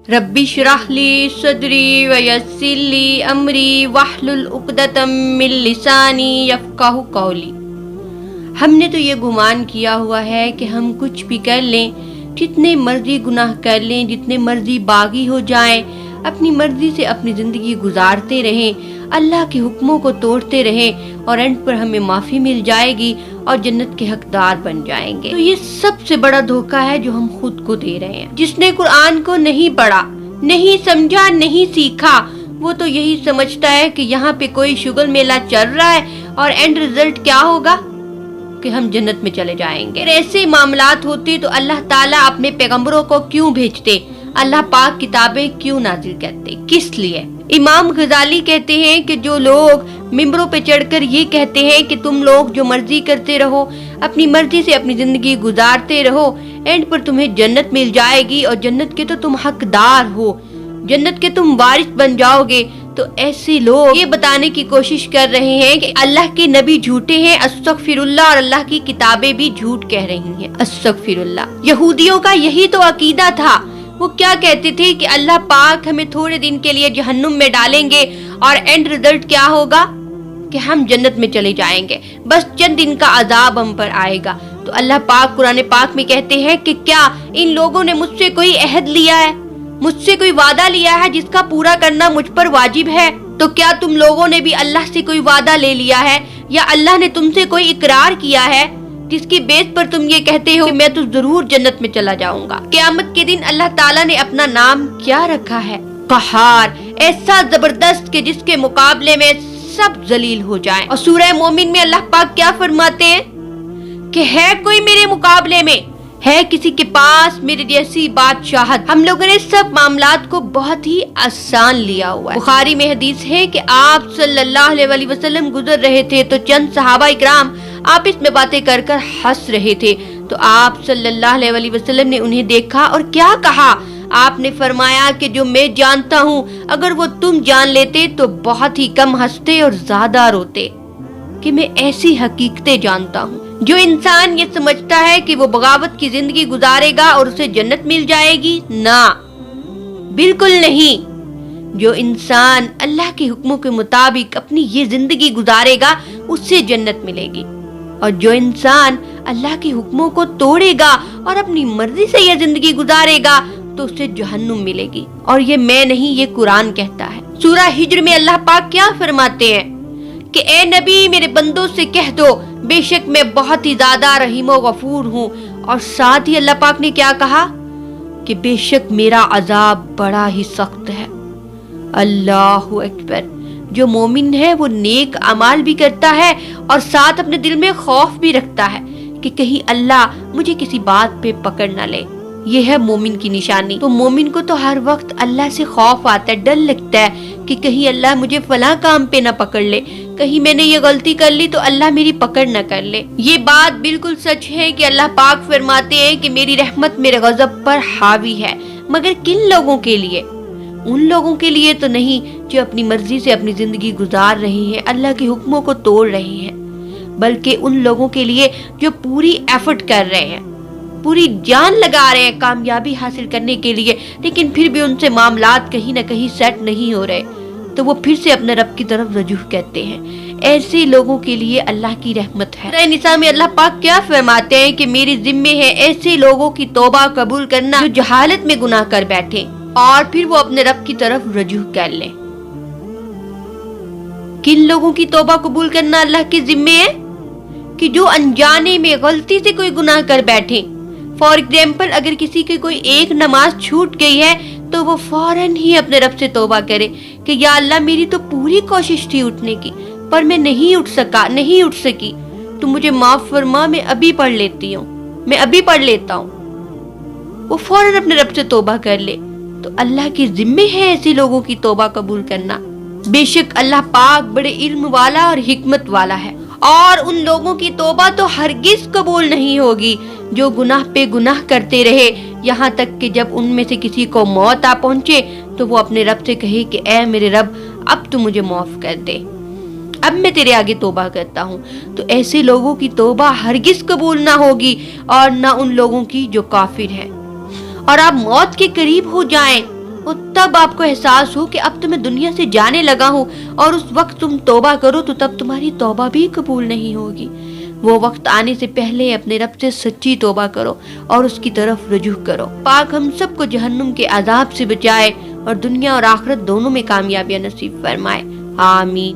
Rabbi श्रह ली सदरी वयस्सिर ली अमरी वहलुल उक़दतम मिन लिसानी यफ़क़हू क़ौली। हमने तो ये गुमान किया हुआ है कि हम कुछ भी कर लें, जितने मर्जी गुनाह कर लें, जितने मर्जी बागी हो जाएं, अपनी मर्जी से अपनी ज़िंदगी गुजारते रहें, अल्लाह के हुक्मों को तोड़ते रहें और एंड पर हमें माफ़ी मिल जाएगी और जन्नत के हकदार बन जाएंगे। तो ये सबसे बड़ा धोखा है जो हम खुद को दे रहे हैं। जिसने कुरान को नहीं पढ़ा, नहीं समझा, नहीं सीखा, वो तो यही समझता है कि यहाँ पे कोई शुगर मेला चल रहा है और एंड रिजल्ट क्या होगा कि हम जन्नत में चले जाएंगे। ऐसे मामलात होते तो अल्लाह ताला अपने पैगंबरों को क्यों भेजते, अल्लाह पाक किताबें क्यों नाजिल करते, किस लिए? इमाम गजाली कहते हैं कि जो लोग मिंबरों पे चढ़कर ये कहते हैं कि तुम लोग जो मर्जी करते रहो, अपनी मर्जी से अपनी जिंदगी गुजारते रहो, एंड पर तुम्हें जन्नत मिल जाएगी और जन्नत के तो तुम हकदार हो, जन्नत के तुम वारिस बन जाओगे, तो ऐसे लोग ये बताने की कोशिश कर रहे हैं कि अल्लाह के नबी झूठे हैं, अस्तगफिरुल्लाह, और अल्लाह की किताबें भी झूठ कह रही हैं, अस्तगफिरुल्लाह। यहूदियों का यही तो अकीदा था। वो क्या कहते थे कि अल्लाह पाक हमें थोड़े दिन के लिए जहन्नुम में डालेंगे और एंड रिजल्ट क्या होगा कि हम जन्नत में चले जाएंगे, बस चंद दिन का अजाब हम पर आएगा। तो अल्लाह पाक कुरान पाक में कहते हैं कि क्या इन लोगों ने मुझसे कोई अहद लिया है, मुझसे कोई वादा लिया है जिसका पूरा करना मुझ पर वाजिब है? तो क्या तुम लोगों ने भी अल्लाह से कोई वादा ले लिया है, या अल्लाह ने तुमसे कोई इकरार किया है जिसकी बेस पर तुम ये कहते हो कि मैं तो जरूर जन्नत में चला जाऊंगा? क़यामत के दिन अल्लाह ताला ने अपना नाम क्या रखा है? क़हार, ऐसा जबरदस्त कि जिसके मुकाबले में सब जलील हो जाएं। और सूरह मोमिन में अल्लाह पाक क्या फरमाते हैं कि है कोई मेरे मुकाबले में, है किसी के पास मेरे जैसी बादशाहत? हम लोगों ने सब मामलात को बहुत ही आसान लिया हुआ है। बुखारी में हदीस है कि आप सल्लल्लाहु अलैहि वसल्लम गुजर रहे थे तो चंद सहाबा इकराम आपस में बातें कर कर हंस रहे थे, तो आप सल्लल्लाहु अलैहि वसल्लम ने उन्हें देखा और क्या कहा? आपने फरमाया कि जो मैं जानता हूँ अगर वो तुम जान लेते तो बहुत ही कम हंसते और ज्यादा रोते, कि मैं ऐसी हकीकतें जानता हूँ। जो इंसान ये समझता है कि वो बगावत की जिंदगी गुजारेगा और उसे जन्नत मिल जाएगी, ना, बिल्कुल नहीं। जो इंसान अल्लाह के हुक्मों के मुताबिक अपनी ये जिंदगी गुजारेगा उससे जन्नत मिलेगी, और जो इंसान अल्लाह के हुक्मों को तोड़ेगा और अपनी मर्जी से ये जिंदगी गुजारेगा तो उसे जहन्नुम मिलेगी। और ये मैं नहीं, ये कुरान कहता है। सूरह हिज्र में अल्लाह पाक क्या फरमाते हैं कि ए नबी मेरे बंदों से कह दो बेशक मैं बहुत ही ज्यादा रहीम व गफूर हूँ, और साथ ही अल्लाह पाक ने क्या कहा कि बेशक मेरा अजाब बड़ा ही सख्त है। अल्लाहु अकबर। जो मोमिन है वो नेक अमाल भी करता है और साथ अपने दिल में खौफ भी रखता है कि कहीं अल्लाह मुझे किसी बात पे पकड़ ना ले। ये है मोमिन की निशानी। तो मोमिन को तो हर वक्त अल्लाह से खौफ आता है, डर लगता है कि कहीं अल्लाह मुझे फला काम पे ना पकड़ ले, कहीं मैंने ये गलती कर ली तो अल्लाह मेरी पकड़ ना कर ले। ये बात बिल्कुल सच है कि अल्लाह पाक फरमाते हैं कि मेरी रहमत मेरे गजब पर हावी है, मगर किन लोगों के लिए? उन लोगों के लिए तो नहीं जो अपनी मर्जी से अपनी जिंदगी गुजार रहे हैं, अल्लाह के हुक्मों को तोड़ रहे हैं, बल्कि उन लोगों के लिए जो पूरी एफर्ट कर रहे हैं, पूरी जान लगा रहे हैं कामयाबी हासिल करने के लिए, लेकिन फिर भी उनसे मामलात कहीं ना कहीं सेट नहीं हो रहे, तो वो फिर से अपने रब की तरफ रजू कहते हैं। ऐसे लोगों के लिए अल्लाह की रहमत है। सूरह निसा में अल्लाह पाक क्या फरमाते हैं कि मेरी जिम्मे है ऐसे लोगों की तौबा कबूल करना जो जहालत में गुनाह कर बैठे और फिर वो अपने रब की तरफ रजू कर ले। किन लोगों की तौबा कबूल करना अल्लाह के जिम्मे है? कि जो अनजाने में गलती से कोई गुनाह कर बैठे। फॉर एग्जाम्पल, अगर किसी की कोई एक नमाज छूट गई है तो वो फौरन ही अपने रब से तौबा करे कि या अल्लाह मेरी तो पूरी कोशिश थी उठने की पर मैं नहीं उठ सकी, तो मुझे माफ फरमा, मैं अभी पढ़ लेती हूँ, मैं अभी पढ़ लेता हूँ। वो फौरन अपने रब से तौबा कर ले। तो अल्लाह के जिम्मे है ऐसे लोगों की तौबा कबूल करना। बेशक अल्लाह पाक बड़े इल्म वाला और हिकमत वाला है, और उन लोगों की तौबा तो हरगिज कबूल नहीं होगी जो गुनाह पे गुनाह करते रहे, यहाँ तक कि जब उनमें से किसी को मौत आ पहुंचे तो वो अपने रब से कहे कि ऐ मेरे रब अब तू मुझे माफ कर दे, अब मैं तेरे आगे तौबा करता हूँ। तो ऐसे लोगों की तौबा हरगिज कबूल ना होगी और ना उन लोगों की जो काफिर है। और आप मौत के करीब हो जाएं اور تب آپ کو احساس ہو کہ اب تو میں دنیا سے جانے لگا ہوں، اور اس وقت تم توبہ کرو تو تب تمہاری توبہ بھی قبول نہیں ہوگی۔ وہ وقت آنے سے پہلے اپنے رب سے سچی توبہ کرو اور اس کی طرف رجوع کرو۔ پاک ہم سب کو جہنم کے عذاب سے بچائے اور دنیا اور آخرت دونوں میں کامیابیاں نصیب فرمائے، آمین۔